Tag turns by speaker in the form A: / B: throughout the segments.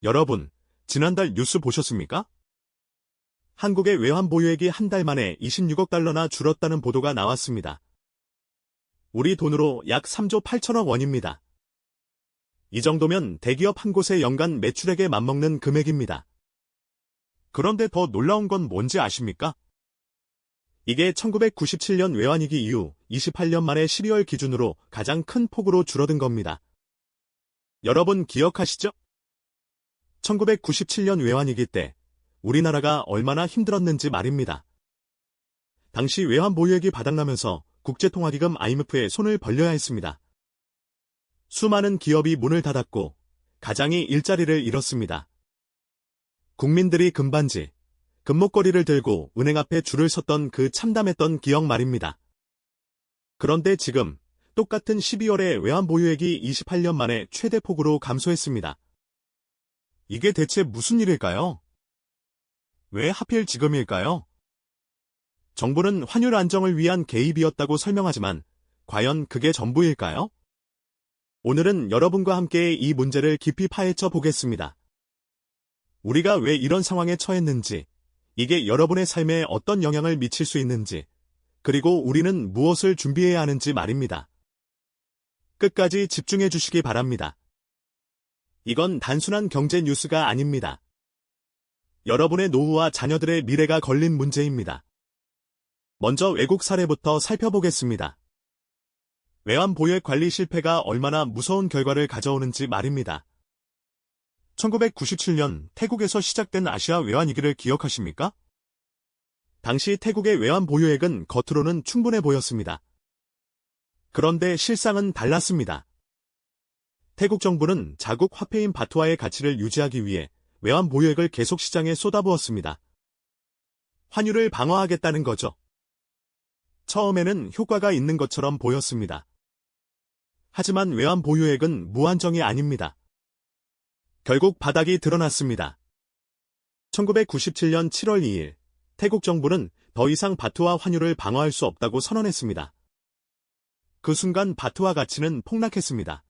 A: 여러분, 지난달 뉴스 보셨습니까? 한국의 외환 보유액이 한 달 만에 26억 달러나 줄었다는 보도가 나왔습니다. 우리 돈으로 약 3조 8천억 원입니다. 이 정도면 대기업 한 곳의 연간 매출액에 맞먹는 금액입니다. 그런데 더 놀라운 건 뭔지 아십니까? 이게 1997년 외환위기 이후 28년 만에 12월 기준으로 가장 큰 폭으로 줄어든 겁니다. 여러분 기억하시죠? 1997년 외환위기 때 우리나라가 얼마나 힘들었는지 말입니다. 당시 외환 보유액이 바닥나면서 국제통화기금 IMF에 손을 벌려야 했습니다. 수많은 기업이 문을 닫았고 가장이 일자리를 잃었습니다. 국민들이 금반지, 금목걸이를 들고 은행 앞에 줄을 섰던 그 참담했던 기억 말입니다. 그런데 지금 똑같은 12월에 외환 보유액이 28년 만에 최대 폭으로 감소했습니다. 이게 대체 무슨 일일까요? 왜 하필 지금일까요? 정부는 환율 안정을 위한 개입이었다고 설명하지만 과연 그게 전부일까요? 오늘은 여러분과 함께 이 문제를 깊이 파헤쳐 보겠습니다. 우리가 왜 이런 상황에 처했는지, 이게 여러분의 삶에 어떤 영향을 미칠 수 있는지, 그리고 우리는 무엇을 준비해야 하는지 말입니다. 끝까지 집중해 주시기 바랍니다. 이건 단순한 경제 뉴스가 아닙니다. 여러분의 노후와 자녀들의 미래가 걸린 문제입니다. 먼저 외국 사례부터 살펴보겠습니다. 외환 보유액 관리 실패가 얼마나 무서운 결과를 가져오는지 말입니다. 1997년 태국에서 시작된 아시아 외환위기를 기억하십니까? 당시 태국의 외환 보유액은 겉으로는 충분해 보였습니다. 그런데 실상은 달랐습니다. 태국 정부는 자국 화폐인 바트와의 가치를 유지하기 위해 외환 보유액을 계속 시장에 쏟아부었습니다. 환율을 방어하겠다는 거죠. 처음에는 효과가 있는 것처럼 보였습니다. 하지만 외환 보유액은 무한정이 아닙니다. 결국 바닥이 드러났습니다. 1997년 7월 2일, 태국 정부는 더 이상 바트와 환율을 방어할 수 없다고 선언했습니다. 그 순간 바트와 가치는 폭락했습니다.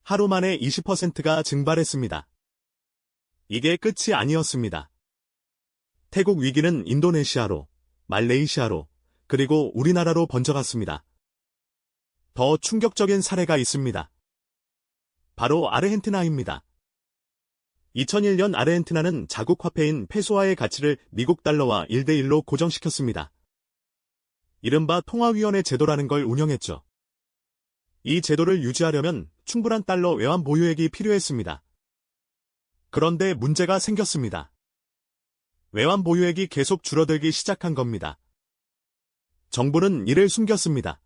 A: 하루 만에 20%가 증발했습니다. 이게 끝이 아니었습니다. 태국 위기는 인도네시아로, 말레이시아로, 그리고 우리나라로 번져갔습니다. 더 충격적인 사례가 있습니다. 바로 아르헨티나입니다. 2001년 아르헨티나는 자국 화폐인 페소화의 가치를 미국 달러와 1대1로 고정시켰습니다. 이른바 통화위원회 제도라는 걸 운영했죠. 이 제도를 유지하려면 충분한 달러 외환 보유액이 필요했습니다. 그런데 문제가 생겼습니다. 외환 보유액이 계속 줄어들기 시작한 겁니다. 정부는 이를 숨겼습니다.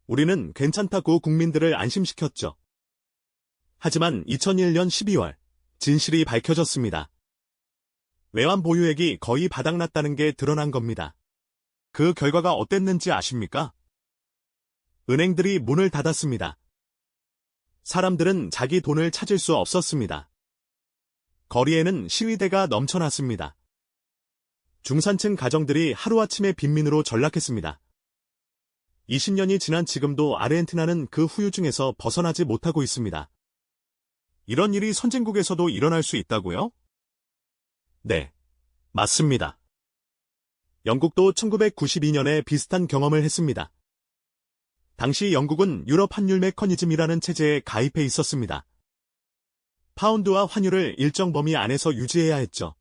A: 우리는 괜찮다고 국민들을 안심시켰죠. 하지만 2001년 12월, 진실이 밝혀졌습니다. 외환 보유액이 거의 바닥났다는 게 드러난 겁니다. 그 결과가 어땠는지 아십니까? 은행들이 문을 닫았습니다. 사람들은 자기 돈을 찾을 수 없었습니다. 거리에는 시위대가 넘쳐났습니다. 중산층 가정들이 하루아침에 빈민으로 전락했습니다. 20년이 지난 지금도 아르헨티나는 그 후유증에서 벗어나지 못하고 있습니다. 이런 일이 선진국에서도 일어날 수 있다고요? 네, 맞습니다. 영국도 1992년에 비슷한 경험을 했습니다. 당시 영국은 유럽 환율 메커니즘이라는 체제에 가입해 있었습니다. 파운드와 환율을 일정 범위 안에서 유지해야 했죠.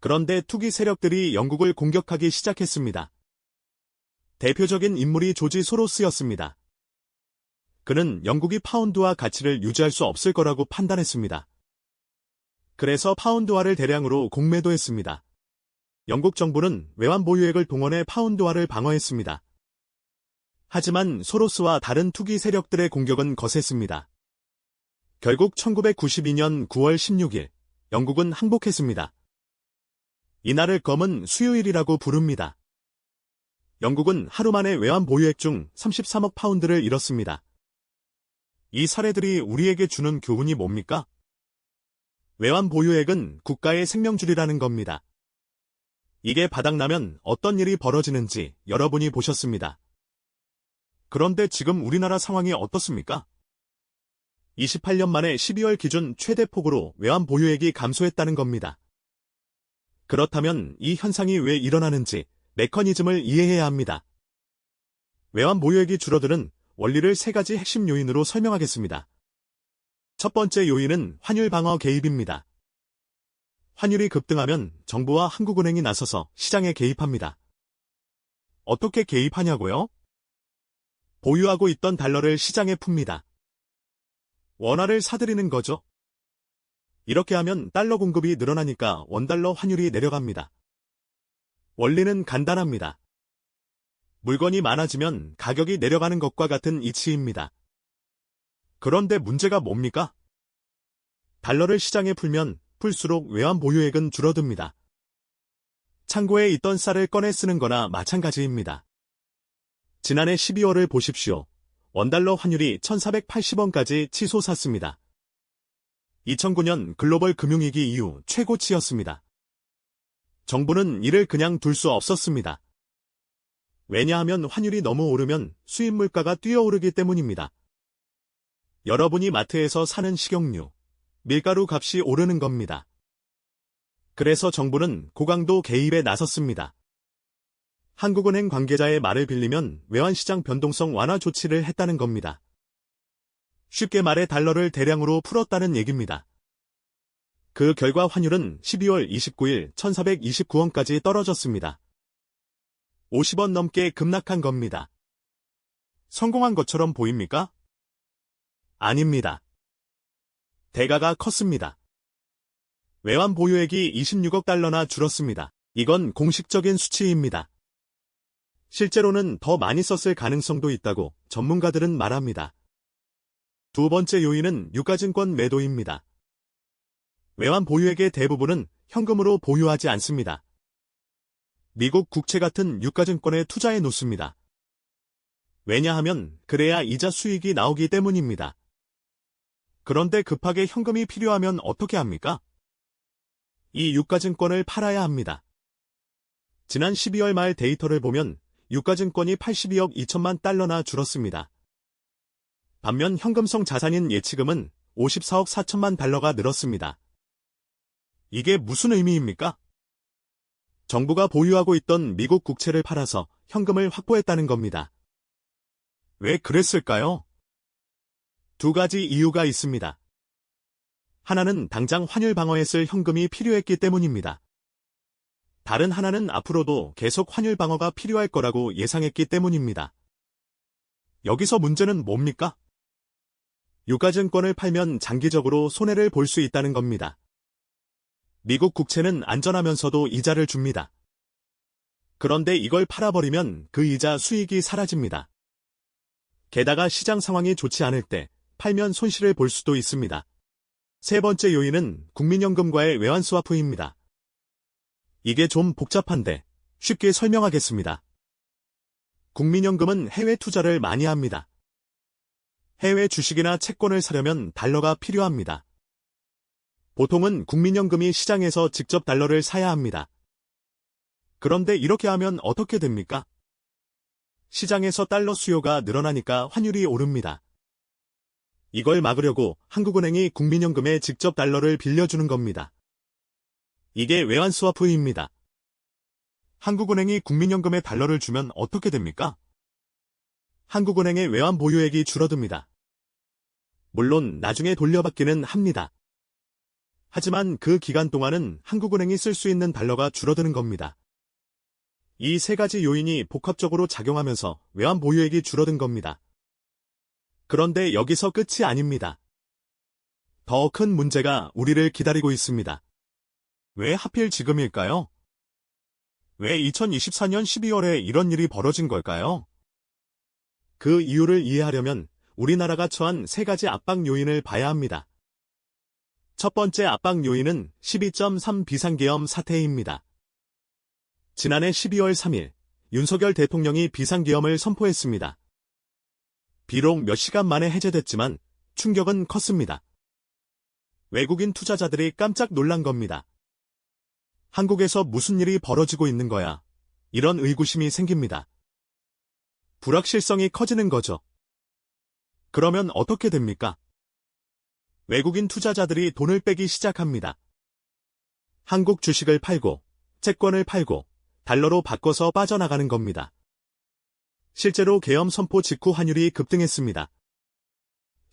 A: 그런데 투기 세력들이 영국을 공격하기 시작했습니다. 대표적인 인물이 조지 소로스였습니다. 그는 영국이 파운드화 가치를 유지할 수 없을 거라고 판단했습니다. 그래서 파운드화를 대량으로 공매도했습니다. 영국 정부는 외환 보유액을 동원해 파운드화를 방어했습니다. 하지만 소로스와 다른 투기 세력들의 공격은 거셌습니다. 결국 1992년 9월 16일, 영국은 항복했습니다. 이날을 검은 수요일이라고 부릅니다. 영국은 하루 만에 외환 보유액 중 33억 파운드를 잃었습니다. 이 사례들이 우리에게 주는 교훈이 뭡니까? 외환 보유액은 국가의 생명줄이라는 겁니다. 이게 바닥나면 어떤 일이 벌어지는지 여러분이 보셨습니다. 그런데 지금 우리나라 상황이 어떻습니까? 28년 만에 12월 기준 최대 폭으로 외환 보유액이 감소했다는 겁니다. 그렇다면 이 현상이 왜 일어나는지 메커니즘을 이해해야 합니다. 외환 보유액이 줄어드는 원리를 세 가지 핵심 요인으로 설명하겠습니다. 첫 번째 요인은 환율 방어 개입입니다. 환율이 급등하면 정부와 한국은행이 나서서 시장에 개입합니다. 어떻게 개입하냐고요? 보유하고 있던 달러를 시장에 풉니다. 원화를 사들이는 거죠. 이렇게 하면 달러 공급이 늘어나니까 원달러 환율이 내려갑니다. 원리는 간단합니다. 물건이 많아지면 가격이 내려가는 것과 같은 이치입니다. 그런데 문제가 뭡니까? 달러를 시장에 풀면 풀수록 외환 보유액은 줄어듭니다. 창고에 있던 쌀을 꺼내 쓰는 거나 마찬가지입니다. 지난해 12월을 보십시오. 원달러 환율이 1480원까지 치솟았습니다. 2009년 글로벌 금융위기 이후 최고치였습니다. 정부는 이를 그냥 둘 수 없었습니다. 왜냐하면 환율이 너무 오르면 수입 물가가 뛰어오르기 때문입니다. 여러분이 마트에서 사는 식용유, 밀가루 값이 오르는 겁니다. 그래서 정부는 고강도 개입에 나섰습니다. 한국은행 관계자의 말을 빌리면 외환시장 변동성 완화 조치를 했다는 겁니다. 쉽게 말해 달러를 대량으로 풀었다는 얘기입니다. 그 결과 환율은 12월 29일 1429원까지 떨어졌습니다. 50원 넘게 급락한 겁니다. 성공한 것처럼 보입니까? 아닙니다. 대가가 컸습니다. 외환 보유액이 26억 달러나 줄었습니다. 이건 공식적인 수치입니다. 실제로는 더 많이 썼을 가능성도 있다고 전문가들은 말합니다. 두 번째 요인은 유가증권 매도입니다. 외환 보유액의 대부분은 현금으로 보유하지 않습니다. 미국 국채 같은 유가증권에 투자해 놓습니다. 왜냐하면 그래야 이자 수익이 나오기 때문입니다. 그런데 급하게 현금이 필요하면 어떻게 합니까? 이 유가증권을 팔아야 합니다. 지난 12월 말 데이터를 보면 유가증권이 82억 2천만 달러나 줄었습니다. 반면 현금성 자산인 예치금은 54억 4천만 달러가 늘었습니다. 이게 무슨 의미입니까? 정부가 보유하고 있던 미국 국채를 팔아서 현금을 확보했다는 겁니다. 왜 그랬을까요? 두 가지 이유가 있습니다. 하나는 당장 환율 방어에 쓸 현금이 필요했기 때문입니다. 다른 하나는 앞으로도 계속 환율 방어가 필요할 거라고 예상했기 때문입니다. 여기서 문제는 뭡니까? 유가증권을 팔면 장기적으로 손해를 볼 수 있다는 겁니다. 미국 국채는 안전하면서도 이자를 줍니다. 그런데 이걸 팔아버리면 그 이자 수익이 사라집니다. 게다가 시장 상황이 좋지 않을 때 팔면 손실을 볼 수도 있습니다. 세 번째 요인은 국민연금과의 외환스와프입니다. 이게 좀 복잡한데 쉽게 설명하겠습니다. 국민연금은 해외 투자를 많이 합니다. 해외 주식이나 채권을 사려면 달러가 필요합니다. 보통은 국민연금이 시장에서 직접 달러를 사야 합니다. 그런데 이렇게 하면 어떻게 됩니까? 시장에서 달러 수요가 늘어나니까 환율이 오릅니다. 이걸 막으려고 한국은행이 국민연금에 직접 달러를 빌려주는 겁니다. 이게 외환스와프입니다. 한국은행이 국민연금에 달러를 주면 어떻게 됩니까? 한국은행의 외환 보유액이 줄어듭니다. 물론 나중에 돌려받기는 합니다. 하지만 그 기간 동안은 한국은행이 쓸 수 있는 달러가 줄어드는 겁니다. 이 세 가지 요인이 복합적으로 작용하면서 외환 보유액이 줄어든 겁니다. 그런데 여기서 끝이 아닙니다. 더 큰 문제가 우리를 기다리고 있습니다. 왜 하필 지금일까요? 왜 2024년 12월에 이런 일이 벌어진 걸까요? 그 이유를 이해하려면 우리나라가 처한 세 가지 압박 요인을 봐야 합니다. 첫 번째 압박 요인은 12.3 비상계엄 사태입니다. 지난해 12월 3일 윤석열 대통령이 비상계엄을 선포했습니다. 비록 몇 시간 만에 해제됐지만 충격은 컸습니다. 외국인 투자자들이 깜짝 놀란 겁니다. 한국에서 무슨 일이 벌어지고 있는 거야? 이런 의구심이 생깁니다. 불확실성이 커지는 거죠. 그러면 어떻게 됩니까? 외국인 투자자들이 돈을 빼기 시작합니다. 한국 주식을 팔고, 채권을 팔고, 달러로 바꿔서 빠져나가는 겁니다. 실제로 계엄 선포 직후 환율이 급등했습니다.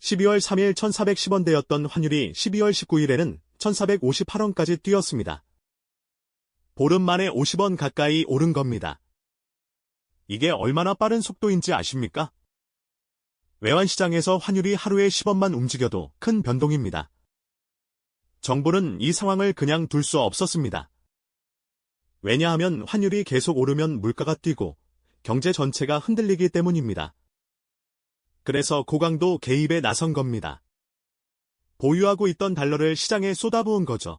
A: 12월 3일 1410원대였던 환율이 12월 19일에는 1458원까지 뛰었습니다. 보름 만에 50원 가까이 오른 겁니다. 이게 얼마나 빠른 속도인지 아십니까? 외환시장에서 환율이 하루에 10원만 움직여도 큰 변동입니다. 정부는 이 상황을 그냥 둘 수 없었습니다. 왜냐하면 환율이 계속 오르면 물가가 뛰고 경제 전체가 흔들리기 때문입니다. 그래서 고강도 개입에 나선 겁니다. 보유하고 있던 달러를 시장에 쏟아부은 거죠.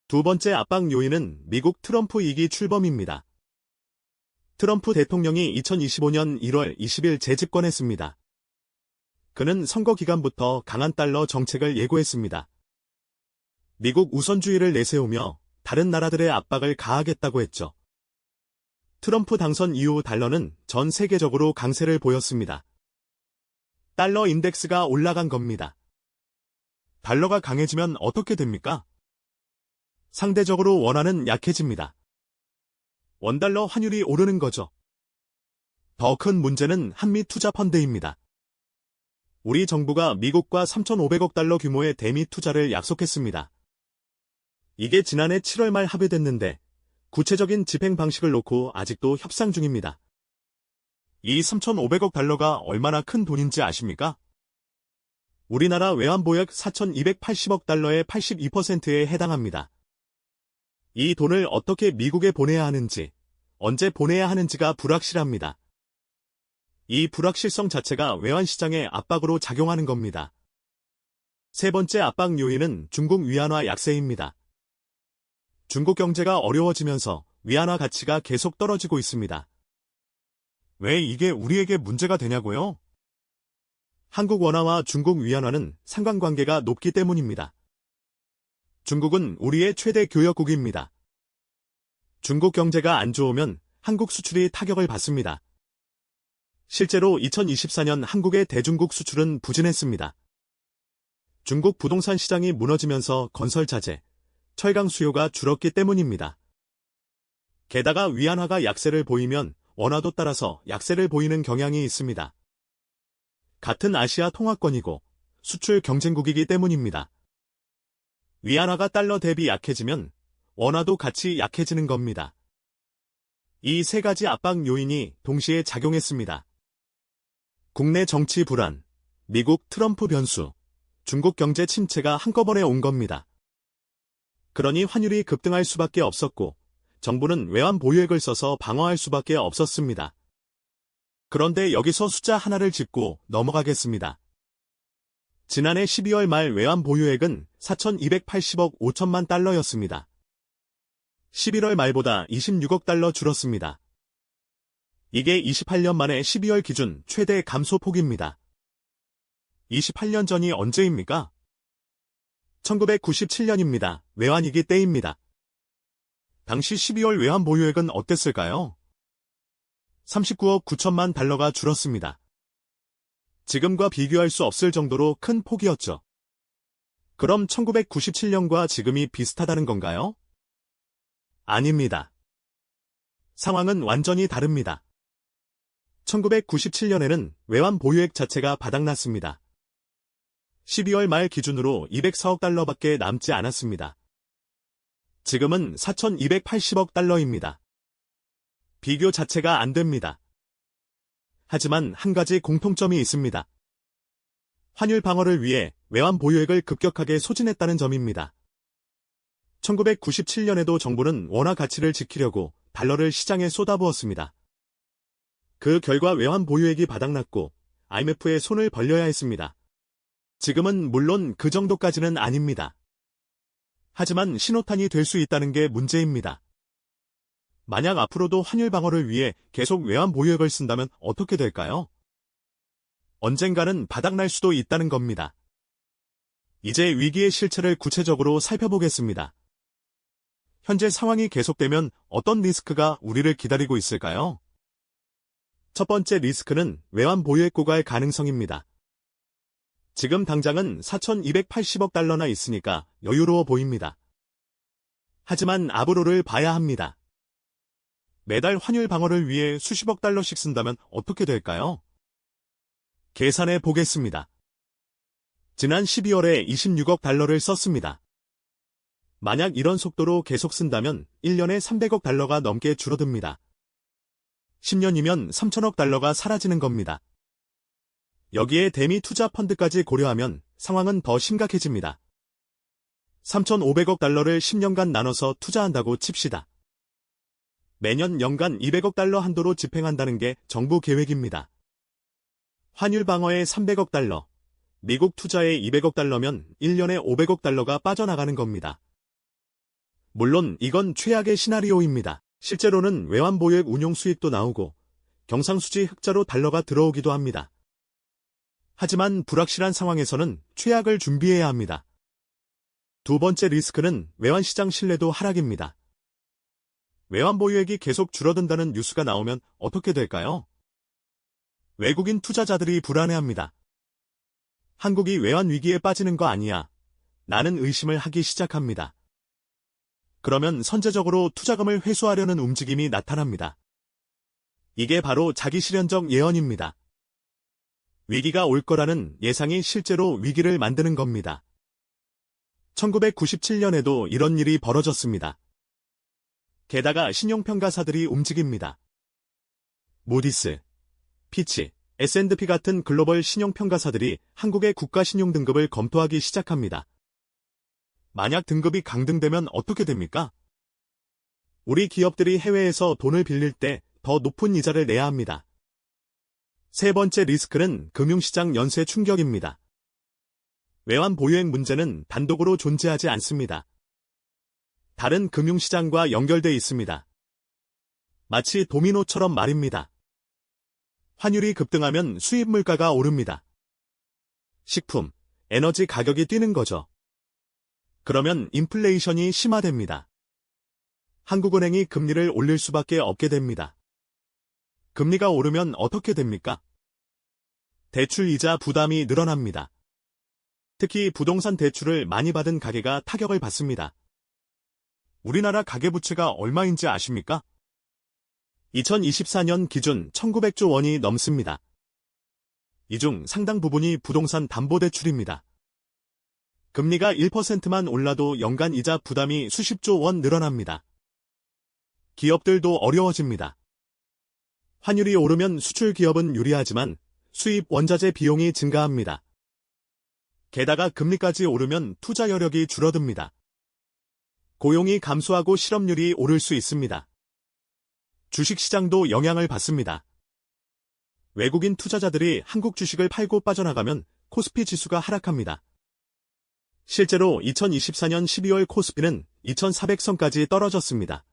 A: 두 번째 압박 요인은 미국 트럼프 2기 출범입니다. 트럼프 대통령이 2025년 1월 20일 재집권했습니다. 그는 선거 기간부터 강한 달러 정책을 예고했습니다. 미국 우선주의를 내세우며 다른 나라들의 압박을 가하겠다고 했죠. 트럼프 당선 이후 달러는 전 세계적으로 강세를 보였습니다. 달러 인덱스가 올라간 겁니다. 달러가 강해지면 어떻게 됩니까? 상대적으로 원화는 약해집니다. 원달러 환율이 오르는 거죠. 더 큰 문제는 한미 투자 펀드입니다. 우리 정부가 미국과 3,500억 달러 규모의 대미 투자를 약속했습니다. 이게 지난해 7월 말 합의됐는데 구체적인 집행 방식을 놓고 아직도 협상 중입니다. 이 3,500억 달러가 얼마나 큰 돈인지 아십니까? 우리나라 외환보역 4,280억 달러의 82%에 해당합니다. 이 돈을 어떻게 미국에 보내야 하는지, 언제 보내야 하는지가 불확실합니다. 이 불확실성 자체가 외환시장의 압박으로 작용하는 겁니다. 세 번째 압박 요인은 중국 위안화 약세입니다. 중국 경제가 어려워지면서 위안화 가치가 계속 떨어지고 있습니다. 왜 이게 우리에게 문제가 되냐고요? 한국 원화와 중국 위안화는 상관관계가 높기 때문입니다. 중국은 우리의 최대 교역국입니다. 중국 경제가 안 좋으면 한국 수출이 타격을 받습니다. 실제로 2024년 한국의 대중국 수출은 부진했습니다. 중국 부동산 시장이 무너지면서 건설 자재, 철강 수요가 줄었기 때문입니다. 게다가 위안화가 약세를 보이면 원화도 따라서 약세를 보이는 경향이 있습니다. 같은 아시아 통화권이고 수출 경쟁국이기 때문입니다. 위안화가 달러 대비 약해지면 원화도 같이 약해지는 겁니다. 이 세 가지 압박 요인이 동시에 작용했습니다. 국내 정치 불안, 미국 트럼프 변수, 중국 경제 침체가 한꺼번에 온 겁니다. 그러니 환율이 급등할 수밖에 없었고 정부는 외환 보유액을 써서 방어할 수밖에 없었습니다. 그런데 여기서 숫자 하나를 짚고 넘어가겠습니다. 지난해 12월 말 외환 보유액은 4,280억 5천만 달러였습니다. 11월 말보다 26억 달러 줄었습니다. 이게 28년 만에 12월 기준 최대 감소폭입니다. 28년 전이 언제입니까? 1997년입니다. 외환위기 때입니다. 당시 12월 외환 보유액은 어땠을까요? 39억 9천만 달러가 줄었습니다. 지금과 비교할 수 없을 정도로 큰 폭이었죠. 그럼 1997년과 지금이 비슷하다는 건가요? 아닙니다. 상황은 완전히 다릅니다. 1997년에는 외환 보유액 자체가 바닥났습니다. 12월 말 기준으로 204억 달러밖에 남지 않았습니다. 지금은 4,280억 달러입니다. 비교 자체가 안 됩니다. 하지만 한 가지 공통점이 있습니다. 환율 방어를 위해 외환 보유액을 급격하게 소진했다는 점입니다. 1997년에도 정부는 원화 가치를 지키려고 달러를 시장에 쏟아부었습니다. 그 결과 외환 보유액이 바닥났고 IMF에 손을 벌려야 했습니다. 지금은 물론 그 정도까지는 아닙니다. 하지만 신호탄이 될 수 있다는 게 문제입니다. 만약 앞으로도 환율 방어를 위해 계속 외환 보유액을 쓴다면 어떻게 될까요? 언젠가는 바닥날 수도 있다는 겁니다. 이제 위기의 실체를 구체적으로 살펴보겠습니다. 현재 상황이 계속되면 어떤 리스크가 우리를 기다리고 있을까요? 첫 번째 리스크는 외환 보유액 고갈 가능성입니다. 지금 당장은 4,280억 달러나 있으니까 여유로워 보입니다. 하지만 앞으로를 봐야 합니다. 매달 환율 방어를 위해 수십억 달러씩 쓴다면 어떻게 될까요? 계산해 보겠습니다. 지난 12월에 26억 달러를 썼습니다. 만약 이런 속도로 계속 쓴다면 1년에 300억 달러가 넘게 줄어듭니다. 10년이면 3천억 달러가 사라지는 겁니다. 여기에 대미 투자 펀드까지 고려하면 상황은 더 심각해집니다. 3,500억 달러를 10년간 나눠서 투자한다고 칩시다. 매년 연간 200억 달러 한도로 집행한다는 게 정부 계획입니다. 환율 방어에 300억 달러, 미국 투자에 200억 달러면 1년에 500억 달러가 빠져나가는 겁니다. 물론 이건 최악의 시나리오입니다. 실제로는 외환보유액 운용 수익도 나오고 경상수지 흑자로 달러가 들어오기도 합니다. 하지만 불확실한 상황에서는 최악을 준비해야 합니다. 두 번째 리스크는 외환시장 신뢰도 하락입니다. 외환보유액이 계속 줄어든다는 뉴스가 나오면 어떻게 될까요? 외국인 투자자들이 불안해합니다. 한국이 외환위기에 빠지는 거 아니야? 라는 의심을 하기 시작합니다. 그러면 선제적으로 투자금을 회수하려는 움직임이 나타납니다. 이게 바로 자기실현적 예언입니다. 위기가 올 거라는 예상이 실제로 위기를 만드는 겁니다. 1997년에도 이런 일이 벌어졌습니다. 게다가 신용평가사들이 움직입니다. 무디스, 피치, S&P 같은 글로벌 신용평가사들이 한국의 국가신용등급을 검토하기 시작합니다. 만약 등급이 강등되면 어떻게 됩니까? 우리 기업들이 해외에서 돈을 빌릴 때 더 높은 이자를 내야 합니다. 세 번째 리스크는 금융시장 연쇄 충격입니다. 외환 보유액 문제는 단독으로 존재하지 않습니다. 다른 금융시장과 연결돼 있습니다. 마치 도미노처럼 말입니다. 환율이 급등하면 수입 물가가 오릅니다. 식품, 에너지 가격이 뛰는 거죠. 그러면 인플레이션이 심화됩니다. 한국은행이 금리를 올릴 수밖에 없게 됩니다. 금리가 오르면 어떻게 됩니까? 대출 이자 부담이 늘어납니다. 특히 부동산 대출을 많이 받은 가게가 타격을 받습니다. 우리나라 가계부채가 얼마인지 아십니까? 2024년 기준 1,900조 원이 넘습니다. 이 중 상당 부분이 부동산 담보대출입니다. 금리가 1%만 올라도 연간 이자 부담이 수십조 원 늘어납니다. 기업들도 어려워집니다. 환율이 오르면 수출 기업은 유리하지만 수입 원자재 비용이 증가합니다. 게다가 금리까지 오르면 투자 여력이 줄어듭니다. 고용이 감소하고 실업률이 오를 수 있습니다. 주식시장도 영향을 받습니다. 외국인 투자자들이 한국 주식을 팔고 빠져나가면 코스피 지수가 하락합니다. 실제로 2024년 12월 코스피는 2,400선까지 떨어졌습니다.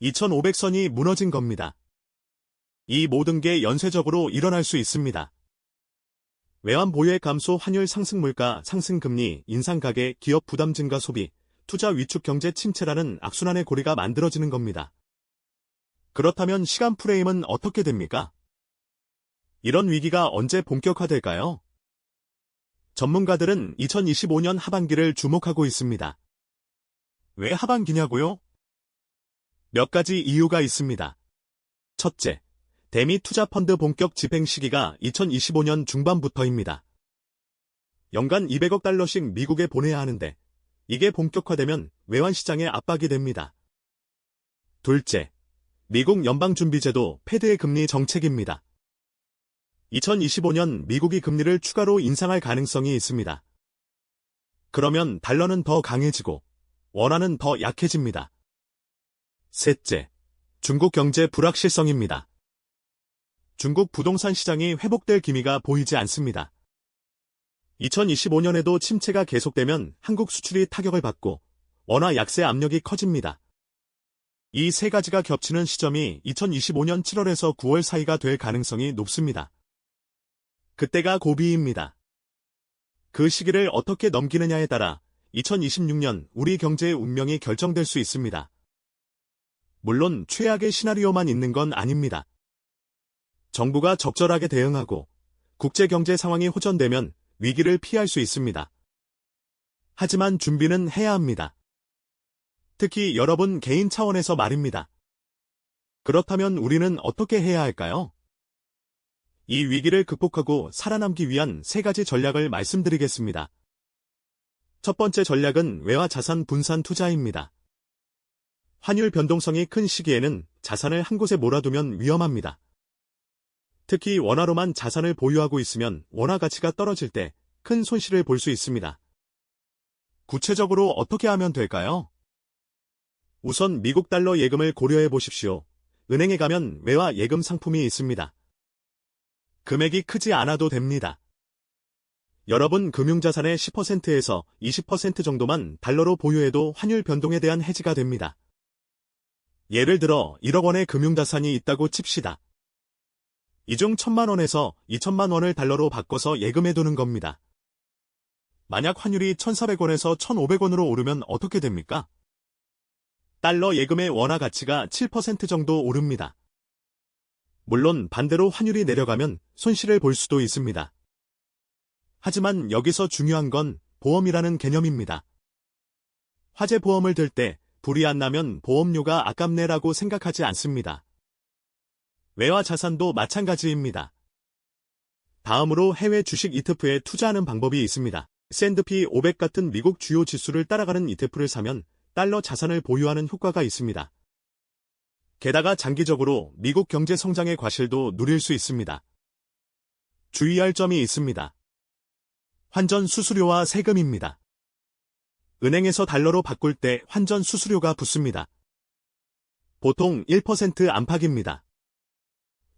A: 2,500선이 무너진 겁니다. 이 모든 게 연쇄적으로 일어날 수 있습니다. 외환 보유액 감소, 환율 상승, 물가 상승, 금리 인상, 가계, 기업 부담 증가, 소비, 투자 위축, 경제 침체라는 악순환의 고리가 만들어지는 겁니다. 그렇다면 시간 프레임은 어떻게 됩니까? 이런 위기가 언제 본격화될까요? 전문가들은 2025년 하반기를 주목하고 있습니다. 왜 하반기냐고요? 몇 가지 이유가 있습니다. 첫째, 대미 투자펀드 본격 집행 시기가 2025년 중반부터입니다. 연간 200억 달러씩 미국에 보내야 하는데 이게 본격화되면 외환시장에 압박이 됩니다. 둘째, 미국 연방준비제도 패드의 금리 정책입니다. 2025년 미국이 금리를 추가로 인상할 가능성이 있습니다. 그러면 달러는 더 강해지고 원화는 더 약해집니다. 셋째, 중국 경제 불확실성입니다. 중국 부동산 시장이 회복될 기미가 보이지 않습니다. 2025년에도 침체가 계속되면 한국 수출이 타격을 받고 원화 약세 압력이 커집니다. 이 세 가지가 겹치는 시점이 2025년 7월에서 9월 사이가 될 가능성이 높습니다. 그때가 고비입니다. 그 시기를 어떻게 넘기느냐에 따라 2026년 우리 경제의 운명이 결정될 수 있습니다. 물론 최악의 시나리오만 있는 건 아닙니다. 정부가 적절하게 대응하고 국제경제 상황이 호전되면 위기를 피할 수 있습니다. 하지만 준비는 해야 합니다. 특히 여러분 개인 차원에서 말입니다. 그렇다면 우리는 어떻게 해야 할까요? 이 위기를 극복하고 살아남기 위한 3가지 전략을 말씀드리겠습니다. 첫 번째 전략은 외화 자산 분산 투자입니다. 환율 변동성이 큰 시기에는 자산을 한 곳에 몰아두면 위험합니다. 특히 원화로만 자산을 보유하고 있으면 원화 가치가 떨어질 때 큰 손실을 볼 수 있습니다. 구체적으로 어떻게 하면 될까요? 우선 미국 달러 예금을 고려해 보십시오. 은행에 가면 외화 예금 상품이 있습니다. 금액이 크지 않아도 됩니다. 여러분 금융자산의 10%에서 20% 정도만 달러로 보유해도 환율 변동에 대한 해지가 됩니다. 예를 들어 1억 원의 금융자산이 있다고 칩시다. 이 중 1,000만 원에서 2,000만 원을 달러로 바꿔서 예금해 두는 겁니다. 만약 환율이 1,400원에서 1,500원으로 오르면 어떻게 됩니까? 달러 예금의 원화 가치가 7% 정도 오릅니다. 물론 반대로 환율이 내려가면 손실을 볼 수도 있습니다. 하지만 여기서 중요한 건 보험이라는 개념입니다. 화재 보험을 들 때 불이 안 나면 보험료가 아깝네라고 생각하지 않습니다. 외화 자산도 마찬가지입니다. 다음으로 해외 주식 ETF에 투자하는 방법이 있습니다. S&P 500 같은 미국 주요 지수를 따라가는 ETF를 사면 달러 자산을 보유하는 효과가 있습니다. 게다가 장기적으로 미국 경제 성장의 과실도 누릴 수 있습니다. 주의할 점이 있습니다. 환전 수수료와 세금입니다. 은행에서 달러로 바꿀 때 환전 수수료가 붙습니다. 보통 1% 안팎입니다.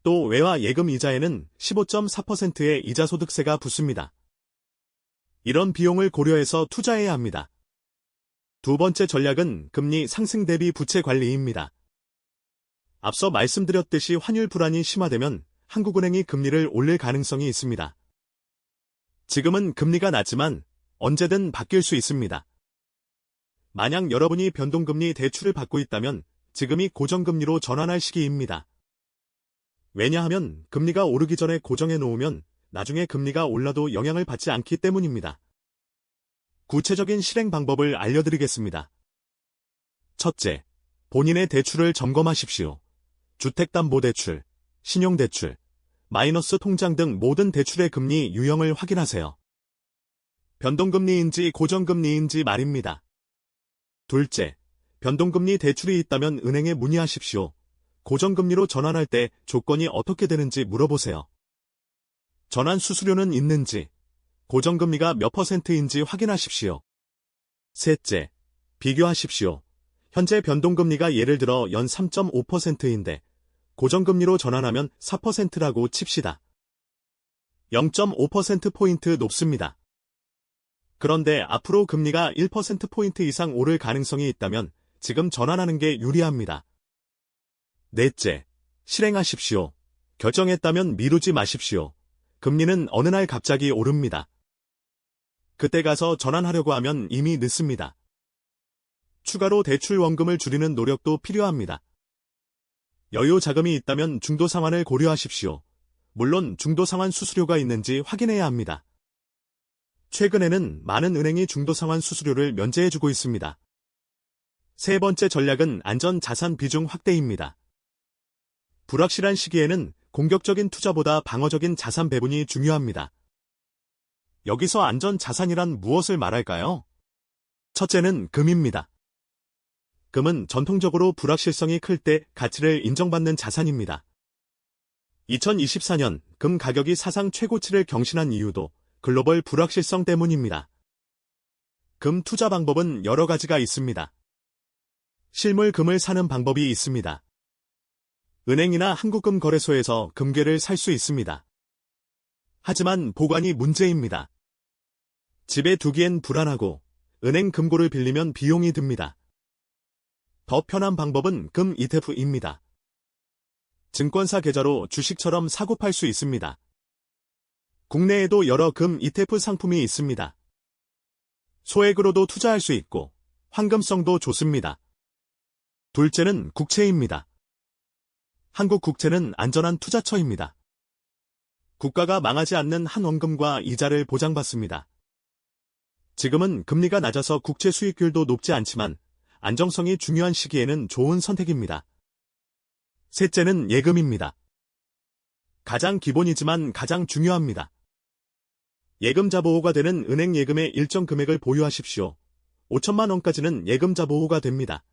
A: 또 외화 예금 이자에는 15.4%의 이자소득세가 붙습니다. 이런 비용을 고려해서 투자해야 합니다. 두 번째 전략은 금리 상승 대비 부채 관리입니다. 앞서 말씀드렸듯이 환율 불안이 심화되면 한국은행이 금리를 올릴 가능성이 있습니다. 지금은 금리가 낮지만 언제든 바뀔 수 있습니다. 만약 여러분이 변동금리 대출을 받고 있다면 지금이 고정금리로 전환할 시기입니다. 왜냐하면 금리가 오르기 전에 고정해 놓으면 나중에 금리가 올라도 영향을 받지 않기 때문입니다. 구체적인 실행 방법을 알려드리겠습니다. 첫째, 본인의 대출을 점검하십시오. 주택담보대출, 신용대출, 마이너스 통장 등 모든 대출의 금리 유형을 확인하세요. 변동금리인지 고정금리인지 말입니다. 둘째, 변동금리 대출이 있다면 은행에 문의하십시오. 고정금리로 전환할 때 조건이 어떻게 되는지 물어보세요. 전환 수수료는 있는지, 고정금리가 몇 %인지 확인하십시오. 셋째, 비교하십시오. 현재 변동금리가 예를 들어 연 3.5%인데 고정금리로 전환하면 4%라고 칩시다. 0.5%포인트 높습니다. 그런데 앞으로 금리가 1%포인트 이상 오를 가능성이 있다면 지금 전환하는 게 유리합니다. 넷째, 실행하십시오. 결정했다면 미루지 마십시오. 금리는 어느 날 갑자기 오릅니다. 그때 가서 전환하려고 하면 이미 늦습니다. 추가로 대출 원금을 줄이는 노력도 필요합니다. 여유 자금이 있다면 중도 상환을 고려하십시오. 물론 중도 상환 수수료가 있는지 확인해야 합니다. 최근에는 많은 은행이 중도 상환 수수료를 면제해주고 있습니다. 세 번째 전략은 안전 자산 비중 확대입니다. 불확실한 시기에는 공격적인 투자보다 방어적인 자산 배분이 중요합니다. 여기서 안전 자산이란 무엇을 말할까요? 첫째는 금입니다. 금은 전통적으로 불확실성이 클 때 가치를 인정받는 자산입니다. 2024년 금 가격이 사상 최고치를 경신한 이유도 글로벌 불확실성 때문입니다. 금 투자 방법은 여러 가지가 있습니다. 실물 금을 사는 방법이 있습니다. 은행이나 한국금 거래소에서 금괴를 살 수 있습니다. 하지만 보관이 문제입니다. 집에 두기엔 불안하고 은행 금고를 빌리면 비용이 듭니다. 더 편한 방법은 금 ETF입니다. 증권사 계좌로 주식처럼 사고 팔 수 있습니다. 국내에도 여러 금 ETF 상품이 있습니다. 소액으로도 투자할 수 있고 황금성도 좋습니다. 둘째는 국채입니다. 한국 국채는 안전한 투자처입니다. 국가가 망하지 않는 한 원금과 이자를 보장받습니다. 지금은 금리가 낮아서 국채 수익률도 높지 않지만 안정성이 중요한 시기에는 좋은 선택입니다. 셋째는 예금입니다. 가장 기본이지만 가장 중요합니다. 예금자 보호가 되는 은행 예금의 일정 금액을 보유하십시오. 5천만 원까지는 예금자 보호가 됩니다.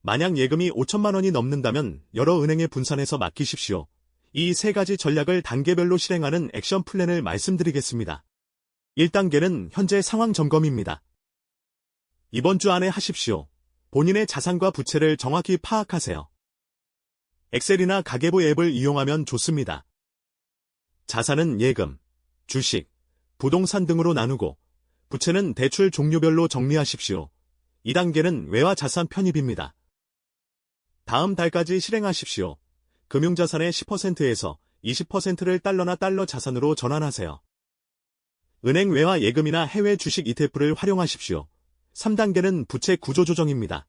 A: 만약 예금이 5천만 원이 넘는다면 여러 은행에 분산해서 맡기십시오. 이 세 가지 전략을 단계별로 실행하는 액션 플랜을 말씀드리겠습니다. 1단계는 현재 상황 점검입니다. 이번 주 안에 하십시오. 본인의 자산과 부채를 정확히 파악하세요. 엑셀이나 가계부 앱을 이용하면 좋습니다. 자산은 예금, 주식, 부동산 등으로 나누고 부채는 대출 종류별로 정리하십시오. 2단계는 외화 자산 편입입니다. 다음 달까지 실행하십시오. 금융자산의 10%에서 20%를 달러나 달러 자산으로 전환하세요. 은행 외화 예금이나 해외 주식 ETF를 활용하십시오. 3단계는 부채 구조 조정입니다.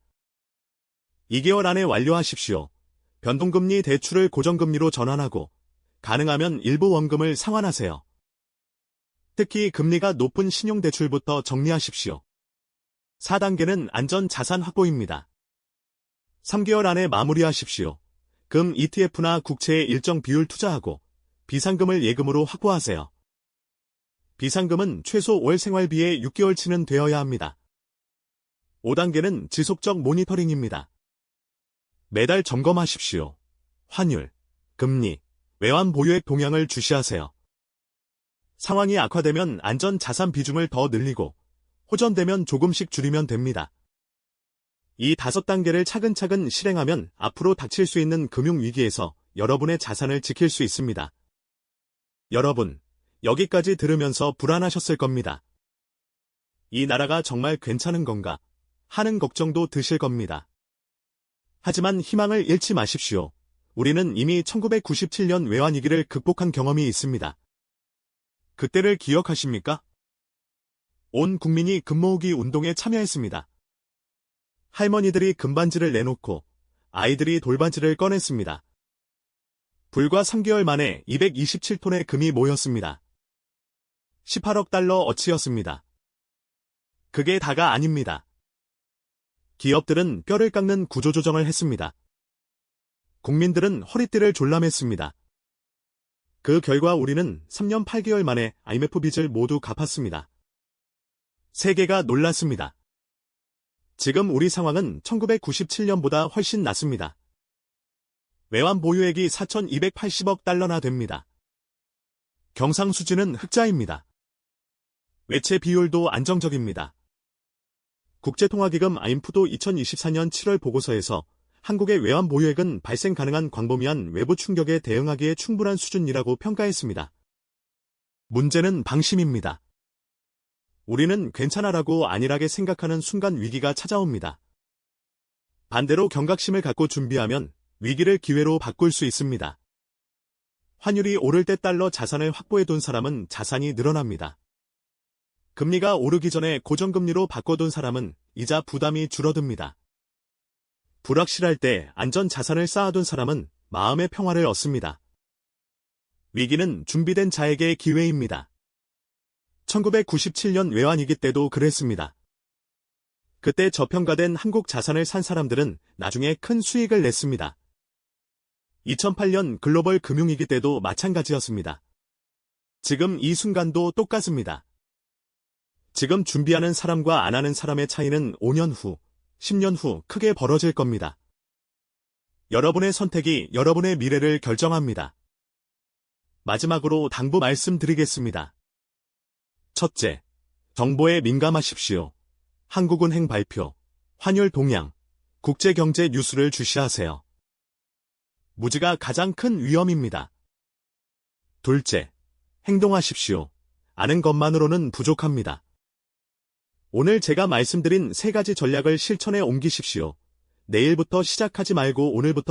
A: 2개월 안에 완료하십시오. 변동금리 대출을 고정금리로 전환하고 가능하면 일부 원금을 상환하세요. 특히 금리가 높은 신용대출부터 정리하십시오. 4단계는 안전자산 확보입니다. 3개월 안에 마무리하십시오. 금 ETF나 국채에 일정 비율 투자하고 비상금을 예금으로 확보하세요. 비상금은 최소 월 생활비의 6개월치는 되어야 합니다. 5단계는 지속적 모니터링입니다. 매달 점검하십시오. 환율, 금리, 외환 보유액 동향을 주시하세요. 상황이 악화되면 안전자산 비중을 더 늘리고 호전되면 조금씩 줄이면 됩니다. 이 5단계를 차근차근 실행하면 앞으로 닥칠 수 있는 금융위기에서 여러분의 자산을 지킬 수 있습니다. 여러분, 여기까지 들으면서 불안하셨을 겁니다. 이 나라가 정말 괜찮은 건가 하는 걱정도 드실 겁니다. 하지만 희망을 잃지 마십시오. 우리는 이미 1997년 외환위기를 극복한 경험이 있습니다. 그때를 기억하십니까? 온 국민이 금모으기 운동에 참여했습니다. 할머니들이 금반지를 내놓고 아이들이 돌반지를 꺼냈습니다. 불과 3개월 만에 227톤의 금이 모였습니다. 18억 달러 어치였습니다. 그게 다가 아닙니다. 기업들은 뼈를 깎는 구조조정을 했습니다. 국민들은 허리띠를 졸라맸습니다. 그 결과 우리는 3년 8개월 만에 IMF 빚을 모두 갚았습니다. 세계가 놀랐습니다. 지금 우리 상황은 1997년보다 훨씬 낫습니다. 외환 보유액이 4,280억 달러나 됩니다. 경상수지는 흑자입니다. 외채 비율도 안정적입니다. 국제통화기금 IMF도 2024년 7월 보고서에서 한국의 외환 보유액은 발생 가능한 광범위한 외부 충격에 대응하기에 충분한 수준이라고 평가했습니다. 문제는 방심입니다. 우리는 괜찮아라고 안일하게 생각하는 순간 위기가 찾아옵니다. 반대로 경각심을 갖고 준비하면 위기를 기회로 바꿀 수 있습니다. 환율이 오를 때 달러 자산을 확보해둔 사람은 자산이 늘어납니다. 금리가 오르기 전에 고정금리로 바꿔둔 사람은 이자 부담이 줄어듭니다. 불확실할 때 안전 자산을 쌓아둔 사람은 마음의 평화를 얻습니다. 위기는 준비된 자에게 기회입니다. 1997년 외환위기 때도 그랬습니다. 그때 저평가된 한국 자산을 산 사람들은 나중에 큰 수익을 냈습니다. 2008년 글로벌 금융위기 때도 마찬가지였습니다. 지금 이 순간도 똑같습니다. 지금 준비하는 사람과 안 하는 사람의 차이는 5년 후, 10년 후 크게 벌어질 겁니다. 여러분의 선택이 여러분의 미래를 결정합니다. 마지막으로 당부 말씀드리겠습니다. 첫째, 정보에 민감하십시오. 한국은행 발표, 환율 동향, 국제경제 뉴스를 주시하세요. 무지가 가장 큰 위험입니다. 둘째, 행동하십시오. 아는 것만으로는 부족합니다. 오늘 제가 말씀드린 3가지 전략을 실천에 옮기십시오. 내일부터 시작하지 말고 오늘부터